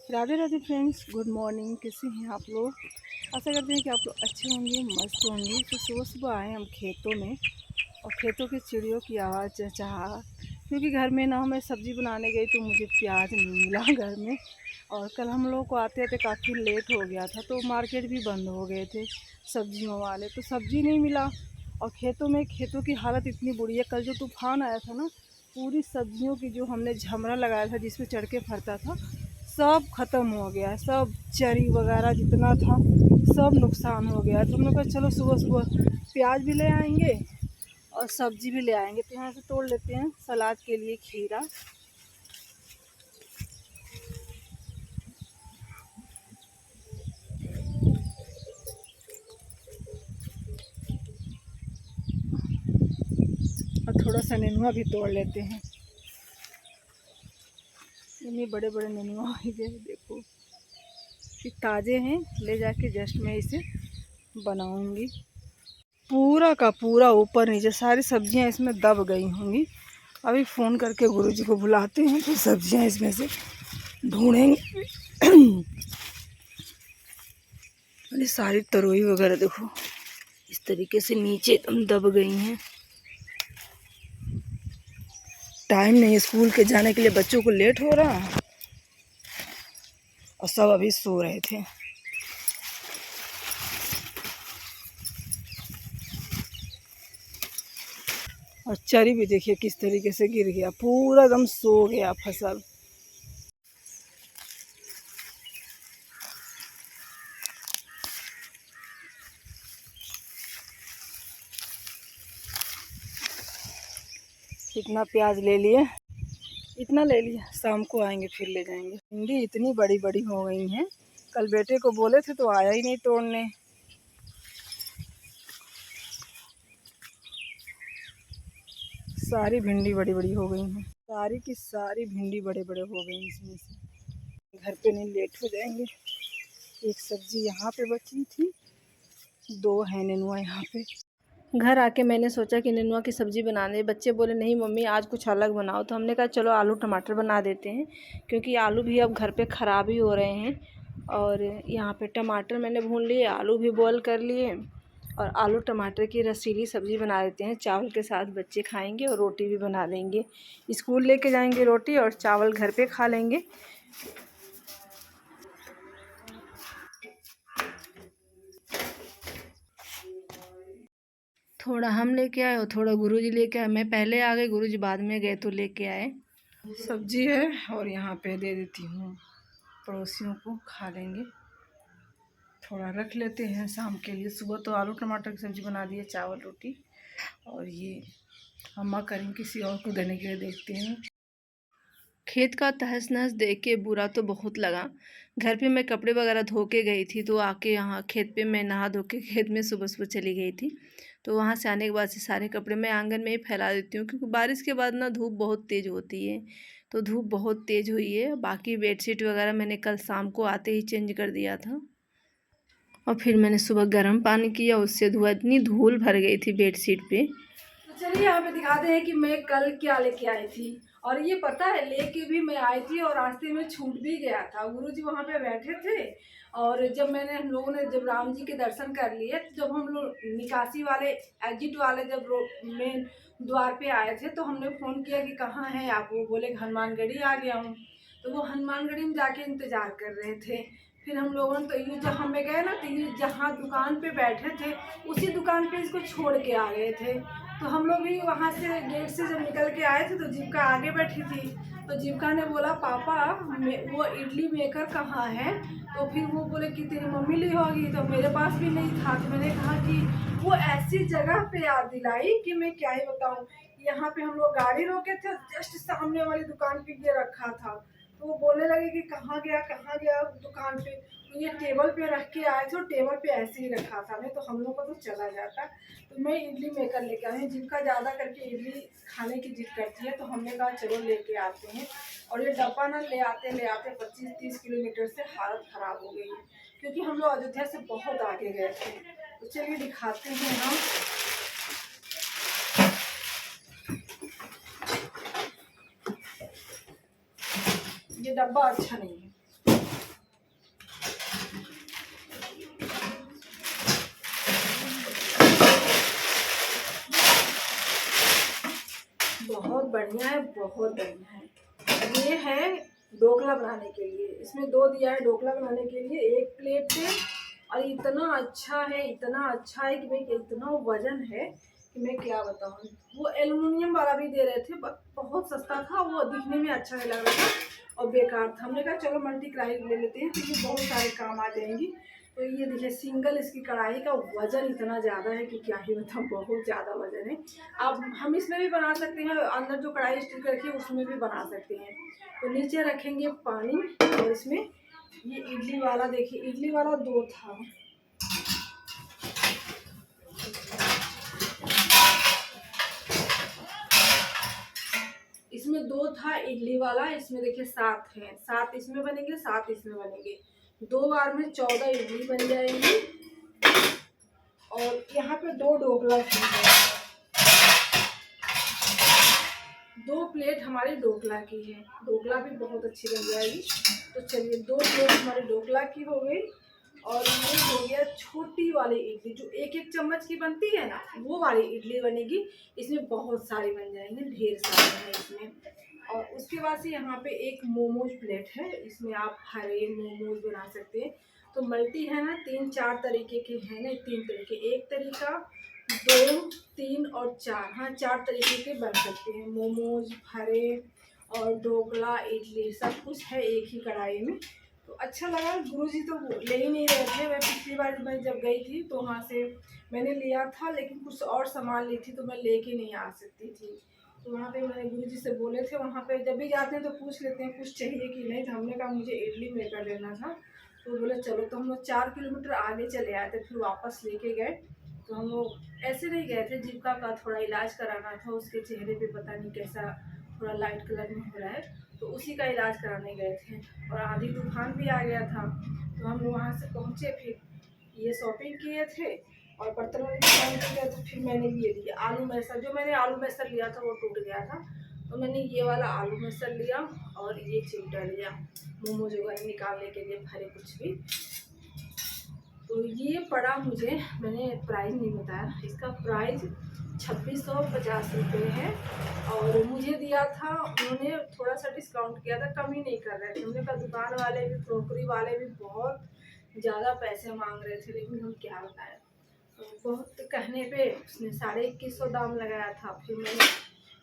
Radhe Radhe friends, good morning. कैसे हैं आप लोग? आशा करते हैं कि आप लोग अच्छे होंगे, मस्त होंगे। तो सुबह सुबह आए हम खेतों में और खेतों की चिड़ियों की आवाज़ चहचहा, क्योंकि घर में ना मैं सब्ज़ी बनाने गई तो मुझे प्याज नहीं मिला घर में। और कल हम लोग को आते आते काफ़ी लेट हो गया था, तो मार्केट भी बंद हो गए थे सब्जियों वाले, तो सब्ज़ी नहीं मिला। और खेतों की हालत इतनी बुरी है। कल जो तूफ़ान आया था ना, पूरी सब्जियों की जो हमने झमरा लगाया था जिसमें चढ़ के फरता था, सब ख़त्म हो गया है। सब चरी वगैरह जितना था सब नुकसान हो गया है। तो हम लोग कहा चलो सुबह सुबह प्याज भी ले आएंगे और सब्जी भी ले आएंगे। तो यहाँ से तोड़ लेते हैं सलाद के लिए खीरा। और थोड़ा सा नेनुआ भी तोड़ लेते हैं। इतने बड़े बड़े नेनुआ हो गए, देखो ये ताज़े हैं। ले जाके जस्ट मैं इसे बनाऊंगी। पूरा का पूरा ऊपर नीचे सारी सब्जियां इसमें दब गई होंगी। अभी फ़ोन करके गुरुजी को बुलाते हैं तो सब्जियां इसमें से ढूंढेंगे। अरे सारी तरोई वगैरह देखो इस तरीके से नीचे एकदम दब गई हैं। टाइम नहीं स्कूल के जाने के लिए, बच्चों को लेट हो रहा और सब अभी सो रहे थे। और चरी भी देखिए किस तरीके से गिर गया, पूरा एकदम सो गया फसल। कितना प्याज ले लिए, इतना ले लिया, शाम को आएंगे फिर ले जाएंगे। भिंडी इतनी बड़ी बड़ी हो गई हैं, कल बेटे को बोले थे तो आया ही नहीं तोड़ने। सारी भिंडी बड़ी बड़ी हो गई हैं, सारी की सारी भिंडी बड़े बड़े हो गई इसमें से। घर पे नहीं, लेट हो जाएंगे। एक सब्जी यहाँ पे बची थी, दो है नेनुआ यहाँ पे। घर आके मैंने सोचा कि नेनुआ की सब्ज़ी बनाने, बच्चे बोले नहीं मम्मी आज कुछ अलग बनाओ, तो हमने कहा चलो आलू टमाटर बना देते हैं, क्योंकि आलू भी अब घर पे ख़राब ही हो रहे हैं। और यहाँ पे टमाटर मैंने भून लिए, आलू भी बॉयल कर लिए और आलू टमाटर की रसीली सब्ज़ी बना देते हैं। चावल के साथ बच्चे खाएंगे और रोटी भी बना लेंगे। स्कूल लेके जाएंगे रोटी और चावल घर पे खा लेंगे। थोड़ा हम लेके आए और थोड़ा गुरुजी लेके आए। मैं पहले आ गई, गुरुजी बाद में गए तो लेके आए। सब्जी है और यहाँ पे दे देती हूँ, पड़ोसियों को खा लेंगे। थोड़ा रख लेते हैं शाम के लिए। सुबह तो आलू टमाटर की सब्ज़ी बना दी है, चावल रोटी। और ये अम्मा करें किसी और को देने के लिए, देखते हैं। खेत का तहस नहस देख के बुरा तो बहुत लगा। घर पे मैं कपड़े वगैरह धो के गई थी, तो आके यहाँ खेत पे मैं नहा धो के खेत में सुबह सुबह चली गई थी। तो वहाँ से आने के बाद से सारे कपड़े मैं आंगन में ही फैला देती हूँ, क्योंकि बारिश के बाद ना धूप बहुत तेज़ होती है। तो धूप बहुत तेज़ हुई है। बाकी बेडशीट वगैरह मैंने कल शाम को आते ही चेंज कर दिया था। और फिर मैंने सुबह गर्म पानी किया, उससे धुआं, इतनी धूल भर गई थी बेडशीट पे। तो चलिए यहाँ पे दिखाते हैं कि मैं कल क्या लेके आई थी। और ये पता है, लेके भी मैं आई थी और रास्ते में छूट भी गया था। गुरुजी वहाँ पे बैठे थे और जब हम लोगों ने जब राम जी के दर्शन कर लिए, तो जब हम लोग निकासी वाले एग्जिट वाले जब मेन द्वार पे आए थे, तो हमने फ़ोन किया कि कहाँ हैं आप। वो बोले हनुमानगढ़ी आ गया हूँ। तो वो हनुमानगढ़ी में जाके इंतज़ार कर रहे थे। फिर हम लोगों ने तो ये जहाँ में गए ना, तो ये जहाँ दुकान पे बैठे थे उसी दुकान पे इसको छोड़ के आ गए थे। तो हम लोग भी वहाँ से गेट से जब निकल के आए थे तो जीविका आगे बैठी थी। तो जीविका ने बोला पापा वो इडली मेकर कहाँ है। तो फिर वो बोले कि तेरी मम्मी ली होगी। तो मेरे पास भी नहीं था। तो मैंने कहा कि वो ऐसी जगह पे याद दिलाई कि मैं क्या ही बताऊँ। यहाँ पे हम लोग गाड़ी रोके थे, जस्ट सामने वाली दुकान पे ये रखा था। तो वो बोलने लगे कि कहाँ गया दुकान पे। तो ये टेबल पे रख के आए थे और टेबल पे ऐसे ही रखा था, नहीं तो हम लोग को तो चला जाता। तो मैं इडली मेकर लेके आई हूँ। जिनका ज़्यादा करके इडली खाने की जिद करती है, तो हमने कहा चलो लेके आते हैं। और ये डब्बा ना ले आते 25-30 किलोमीटर से हालत ख़राब हो गई है, क्योंकि हम लोग अयोध्या से बहुत आगे गए थे। तो चलिए दिखाते हैं हम। ये डब्बा अच्छा नहीं है। बढ़िया है, बहुत बढ़िया है। ये है ढोकला बनाने के लिए, इसमें 2 दिया है ढोकला बनाने के लिए, एक प्लेट से। और इतना अच्छा है, इतना अच्छा है कि मैं, इतना वजन है कि मैं क्या बताऊँ। वो एल्युमिनियम वाला भी दे रहे थे, बहुत सस्ता था, वो दिखने में अच्छा नहीं लग रहा था और बेकार था। हमने कहा चलो मल्टी कढ़ाई ले लेते हैं, क्योंकि बहुत सारे काम आ जाएंगी। तो ये देखिए सिंगल इसकी कढ़ाई का वज़न इतना ज़्यादा है कि क्या ही बताऊँ, बहुत ज़्यादा वज़न है। अब हम इसमें भी बना सकते हैं, अंदर जो कढ़ाई स्टील रखी है उसमें भी बना सकते हैं। तो नीचे रखेंगे पानी, और इसमें ये इडली वाला, देखिए इडली वाला 2 था। इसमें 2 था इडली वाला, इसमें देखिए 7 है, 7 इसमें बनेंगे, 7 इसमें बनेंगे। 2 बार में 14 इडली बन जाएंगी। और यहाँ पे 2 ढोकला की है, 2 प्लेट हमारी ढोकला की है। ढोकला भी बहुत अच्छी बन जाएगी। तो चलिए 2 प्लेट हमारी ढोकला की हो गई। और ये हो गया छोटी वाली इडली, जो 1-1 चम्मच की बनती है ना, वो वाली इडली बनेगी। इसमें बहुत सारी बन जाएंगे, ढेर सारे हैं इसमें। और उसके बाद से यहाँ पे एक मोमोज प्लेट है, इसमें आप हरे मोमोज बना सकते हैं। तो मल्टी है ना, 3-4 तरीके के हैं ना, 3 तरीके, एक तरीका, 2, 3 और 4, हाँ 4 तरीके के बन सकते हैं मोमोज, हरे और ढोकला, इडली, सब कुछ है एक ही कढ़ाई में। तो अच्छा लगा। गुरुजी तो ले ही नहीं रहे थे। मैं पिछली बार मैं जब गई थी तो वहाँ से मैंने लिया था, लेकिन कुछ और सामान ली थी तो मैं लेके नहीं आ सकती थी। तो वहाँ पे मैंने गुरुजी से बोले थे, वहाँ पे जब भी जाते हैं तो पूछ लेते हैं कुछ चाहिए कि नहीं। तो हमने कहा मुझे इडली मेकर लेना था, तो बोले चलो। तो हम लोग 4 किलोमीटर आगे चले आए थे, फिर वापस लेके गए। तो हम लोग ऐसे नहीं गए थे, जीविका का थोड़ा इलाज कराना था, उसके चेहरे पे पता नहीं कैसा थोड़ा लाइट कलर में हो रहा है, तो उसी का इलाज कराने गए थे। और आंधी तूफान भी आ गया था, तो हम वहाँ से पहुँचे, फिर ये शॉपिंग किए थे और बर्तन वाली दुकान पे गए। तो फिर मैंने ये लिया आलू मैसर, जो मैंने आलू मैसर लिया था वो टूट गया था, तो मैंने ये वाला आलू मैसर लिया और ये चिमटा लिया मोमोज वगैरह निकालने के लिए, भरे कुछ भी। तो ये पड़ा मुझे, मैंने प्राइस नहीं बताया, इसका प्राइस 2650 रुपये है। और मुझे दिया था उन्होंने, थोड़ा सा डिस्काउंट किया था, कम ही नहीं कर रहे थे। हमने कहा दुकान वाले भी, क्रोकरी वाले भी बहुत ज़्यादा पैसे मांग रहे थे, लेकिन हम क्या बताएं। तो बहुत कहने पे उसने 2150 दाम लगाया था। फिर मैंने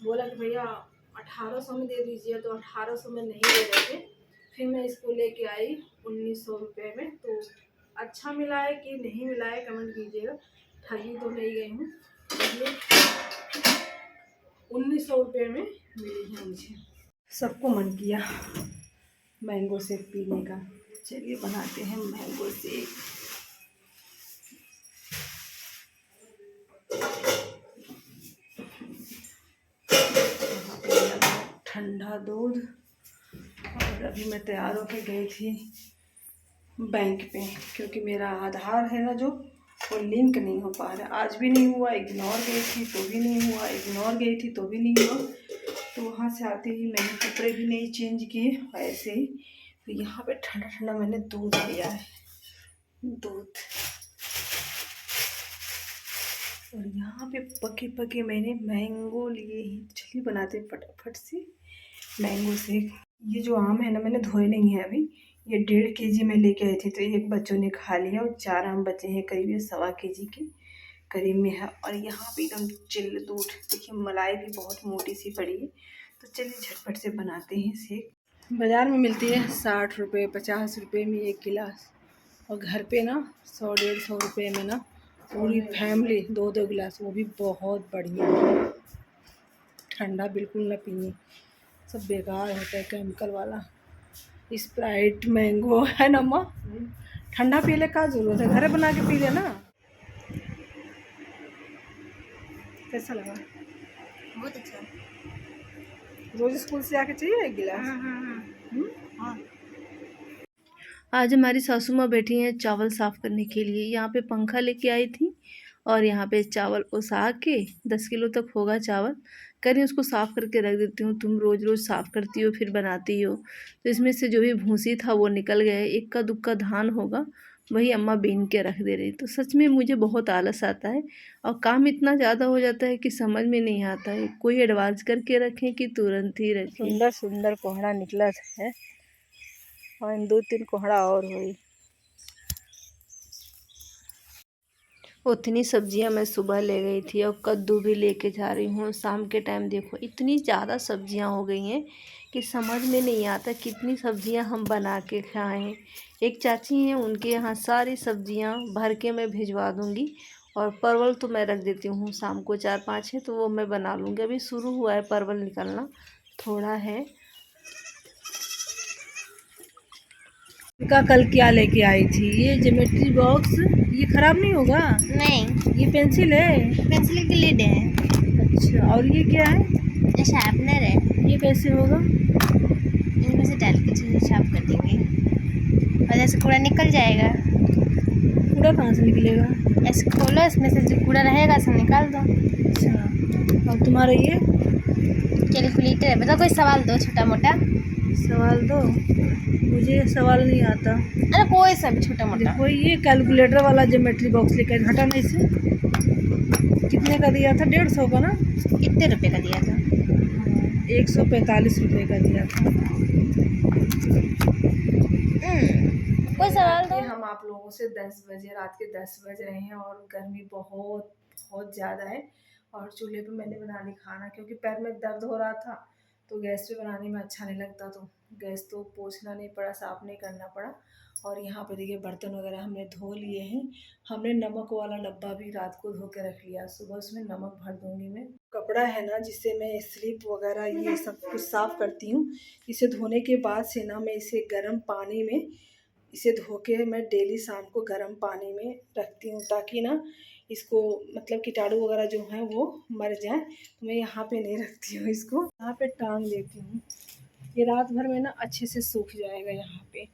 बोला कि भैया 1800 में दे दीजिए, तो 1800 में नहीं दे रहे थे। फिर मैं इसको लेके आई 1900 रुपये में। तो अच्छा मिला है कि नहीं मिला है कमेंट कीजिएगा, ठगी तो नहीं गई हूँ। ये 1900 रुपये में मिली है मुझे। सबको मन किया मैंगो शेक पीने का, चलिए बनाते हैं मैंगो शेक। ठंडा दूध। और अभी मैं तैयार होकर गई थी बैंक पे, क्योंकि मेरा आधार है ना जो, वो लिंक नहीं हो पा रहा। आज भी नहीं हुआ, इग्नोर गई थी तो भी नहीं हुआ, इग्नोर गई थी तो भी नहीं हुआ। तो वहाँ से आते ही मैंने कपड़े भी नहीं चेंज किए, ऐसे ही। तो यहाँ पे ठंडा ठंडा मैंने दूध लिया है, दूध। और यहाँ पे पके पके मैंने मैंगो लिए ही। चलिए बनाते फटाफट से मैंगो शेक। ये जो आम है ना, मैंने धोए नहीं है अभी। ये 1.5 kg में लेके आई थी, तो एक बच्चों ने खा लिया और 4 आम बचे हैं, करीब ये 1.25 kg के करीब में है। और यहाँ पे एकदम चिल्ड दूध, देखिए मलाई भी बहुत मोटी सी पड़ी है। तो चलिए झटपट से बनाते हैं शेक। बाज़ार में मिलती है 60 रुपये 50 रुपये में 1 गिलास, और घर पे ना 100-150 रुपये में ना पूरी फैमिली 2-2 गिलास, वो भी बहुत बढ़िया। ठंडा बिल्कुल ना पिए, सब बेकार होता है केमिकल वाला। स्प्राइट मैंगो है ना अम्मा, ठंडा पी ले का जरूरत है, घरे बना के पी ले ना। कैसा लगा? बहुत अच्छा। रोज स्कूल से आके चाहिए 1 गिलास। हाँ। आज हमारी सासू माँ बैठी हैं चावल साफ़ करने के लिए। यहाँ पे पंखा लेके आई थी और यहाँ पे चावल ओसा के 10 किलो तक होगा चावल, करें उसको साफ़ करके रख देती हूँ। तुम रोज़ रोज़ साफ़ करती हो फिर बनाती हो, तो इसमें से जो भी भूसी था वो निकल गया। 1 का दुक्का धान होगा, वही अम्मा बीन के रख दे रही। तो सच में मुझे बहुत आलस आता है और काम इतना ज़्यादा हो जाता है कि समझ में नहीं आता है कोई एडवांस करके रखें कि तुरंत ही रखें। सुंदर सुंदर कोहड़ा निकला है और 2-3 कोहड़ा और हुई। उतनी सब्जियां मैं सुबह ले गई थी और कद्दू भी लेके जा रही हूँ। शाम के टाइम देखो इतनी ज़्यादा सब्जियां हो गई हैं कि समझ में नहीं आता कितनी सब्जियां हम बना के खाएं। एक चाची हैं उनके यहाँ सारी सब्जियां भर के मैं भिजवा दूँगी और परवल तो मैं रख देती हूँ शाम को 4-5 है तो वो मैं बना लूँगी। अभी शुरू हुआ है परवल निकलना, थोड़ा है। का कल क्या लेके आई थी? ये ज्योमेट्री बॉक्स, ये खराब नहीं होगा? नहीं, ये पेंसिल है? पेंसिल की लीड है। अच्छा, और ये क्या है? ये शार्पनर है। ये कैसे होगा? इनमें से डाल के चीज़ें शार्प कर देंगे और जैसे कूड़ा निकल जाएगा। कूड़ा कहाँ से निकलेगा? ऐसे खोलो, इसमें से जो कूड़ा रहेगा सब निकाल दो। अच्छा, और तुम्हारा ये कैलकुलेटर है। बताओ कोई सवाल दो छोटा मोटा। सवाल दो, मुझे सवाल नहीं आता। अरे कोई सा भी छोटा मोटा। देखो ये कैलकुलेटर वाला ज्योमेट्री बॉक्स लेकर हटा ना इसे। कितने का दिया था? 150 का ना? कितने रुपए का दिया था? 145 रुपये का दिया था। कोई सवाल दो। हम आप लोगों से 10 बजे, रात के 10 बज रहे हैं और गर्मी बहुत बहुत ज़्यादा है और चूल्हे पे मैंने बना ली खाना क्योंकि पैर में दर्द हो रहा था तो गैस पे बनाने में अच्छा नहीं लगता, तो गैस तो पोंछना नहीं पड़ा, साफ़ नहीं करना पड़ा। और यहाँ पे देखिए बर्तन वगैरह हमने धो लिए हैं। हमने नमक वाला डब्बा भी रात को धो के रख लिया, सुबह उसमें नमक भर दूँगी मैं। कपड़ा है ना जिससे मैं स्लिप वगैरह ये सब कुछ साफ़ करती हूँ, इसे धोने के बाद से ना मैं इसे गर्म पानी में इसे धो के मैं डेली शाम को गर्म पानी में रखती हूँ ताकि ना इसको मतलब कीटाणु वगैरह जो हैं वो मर जाएं। तो मैं यहाँ पे नहीं रखती हूँ, इसको यहाँ पे टांग देती हूँ। ये रात भर में ना अच्छे से सूख जाएगा यहाँ पे,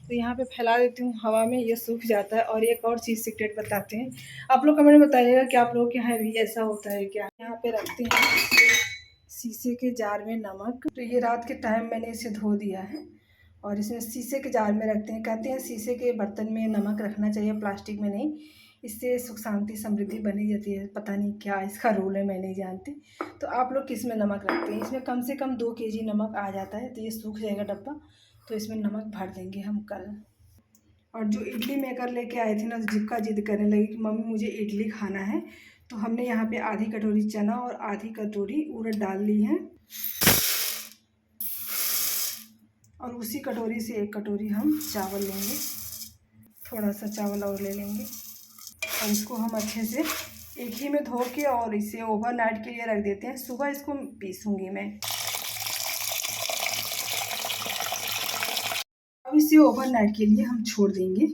तो यहाँ पे फैला देती हूँ हवा में, ये सूख जाता है। और एक और चीज़ सीक्रेट बताते हैं, आप लोग कमेंट में बताइएगा कि आप लोगों के यहाँ भी ऐसा होता है क्या। यहाँ पे रखते हैं शीशे के जार में नमक, तो ये रात के टाइम मैंने इसे धो दिया है और इसे शीशे के जार में रखते हैं। कहते हैं शीशे के बर्तन में नमक रखना चाहिए, प्लास्टिक में नहीं, इससे सुख शांति समृद्धि बनी जाती है। पता नहीं क्या इसका रूल है, मैं नहीं जानती। तो आप लोग किस में नमक रखते हैं? इसमें कम से कम 2 kg नमक आ जाता है, तो ये सूख जाएगा डब्बा, तो इसमें नमक भर देंगे हम कल। और जो इडली मेकर लेके आए थे ना, तो जिक्का जिद करने लगी कि मम्मी मुझे इडली खाना है, तो हमने यहाँ पे आधी कटोरी चना और आधी कटोरी उड़द डाल ली है और उसी कटोरी से 1 कटोरी हम चावल लेंगे, थोड़ा सा चावल और ले लेंगे और इसको हम अच्छे से एक ही में धो के और इसे ओवरनाइट के लिए रख देते हैं। सुबह इसको पीसूँगी मैं। अब इसे ओवरनाइट के लिए हम छोड़ देंगे।